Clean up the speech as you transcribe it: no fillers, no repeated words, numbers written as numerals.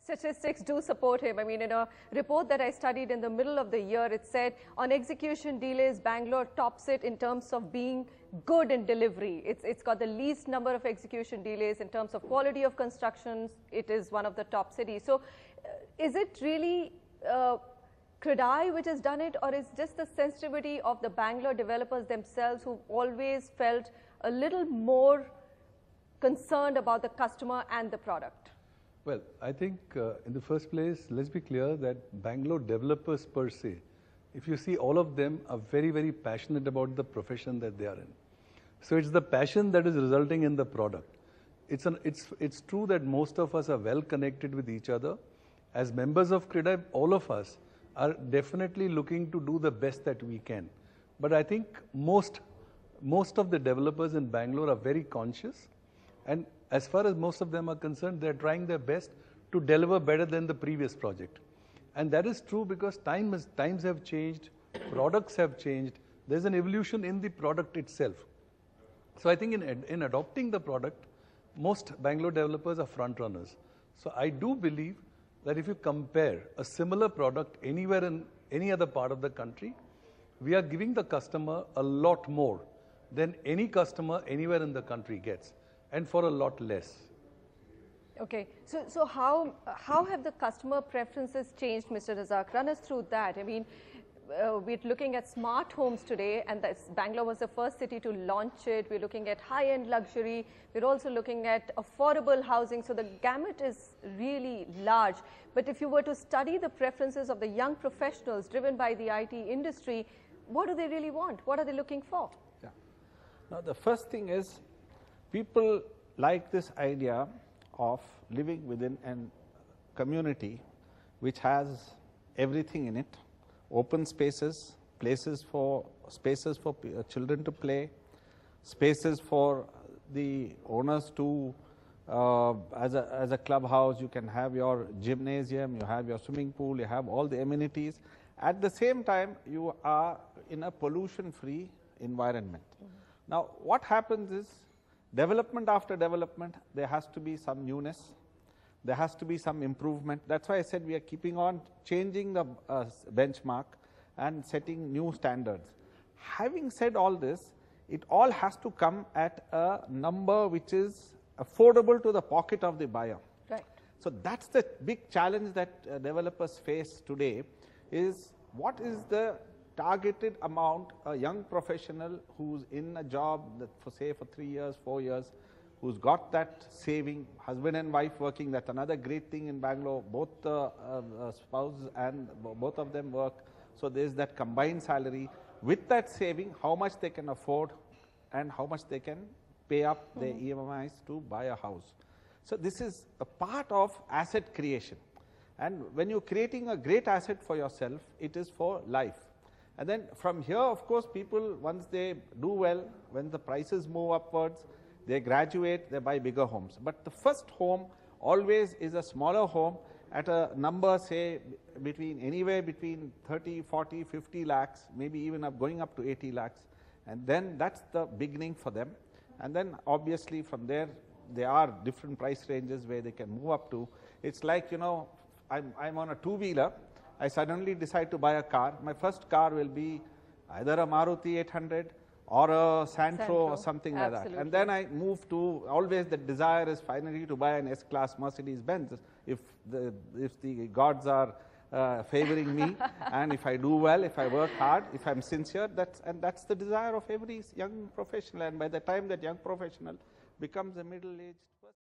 statistics do support him. I mean, in a report that I studied in the middle of the year, it said on execution delays, Bangalore tops it in terms of being good in delivery. It's got the least number of execution delays in terms of quality of constructions. It is one of the top cities. So is it really CREDAI which has done it, or is just the sensitivity of the Bangalore developers themselves who've always felt a little more concerned about the customer and the product? Well, I think in the first place, let's be clear that Bangalore developers per se, if you see, all of them are very, very passionate about the profession that they are in. So it's the passion that is resulting in the product. It's true that most of us are well connected with each other. As members of CREDAI, all of us are definitely looking to do the best that we can. But I think most of the developers in Bangalore are very conscious. And as far as most of them are concerned, they're trying their best to deliver better than the previous project. And that is true because times have changed, products have changed. There's an evolution in the product itself. So I think in adopting the product, most Bangalore developers are front runners. So I do believe that if you compare a similar product anywhere in any other part of the country, we are giving the customer a lot more than any customer anywhere in the country gets, and for a lot less. Okay, so how have the customer preferences changed, Mr. Razak? Run us through that. I mean, we're looking at smart homes today, and Bangalore was the first city to launch it. We're looking at high-end luxury. We're also looking at affordable housing. So the gamut is really large. But if you were to study the preferences of the young professionals driven by the IT industry, what do they really want? What are they looking for? Yeah. Now, the first thing is, people like this idea of living within a community which has everything in it: open spaces, places for children to play, spaces for the owners to, as a clubhouse, you can have your gymnasium, you have your swimming pool, you have all the amenities. At the same time, you are in a pollution-free environment. Now, what happens is, development after development, there has to be some newness, there has to be some improvement. That's why I said we are keeping on changing the benchmark and setting new standards. Having said all this, it all has to come at a number which is affordable to the pocket of the buyer. Right. So that's the big challenge that developers face today, is what is the targeted amount a young professional who's in a job that for 3 years, 4 years, who's got that saving, husband and wife working. That's another great thing in Bangalore. Both the spouse and both of them work. So there's that combined salary. With that saving, how much they can afford and how much they can pay up their EMIs to buy a house. So this is a part of asset creation. And when you're creating a great asset for yourself, it is for life. And then from here, of course, people, once they do well, when the prices move upwards, they graduate, they buy bigger homes. But the first home always is a smaller home at a number, say, anywhere between 30, 40, 50 lakhs, maybe even going up to 80 lakhs. And then that's the beginning for them. And then obviously from there are different price ranges where they can move up to. It's like, you know, I'm on a two-wheeler. I suddenly decide to buy a car. My first car will be either a Maruti 800 or a Santro or something like that. And then I move to, always the desire is finally to buy an S-Class Mercedes-Benz if the gods are favoring me, and if I do well, if I work hard, if I'm sincere, that's the desire of every young professional. And by the time that young professional becomes a middle-aged person,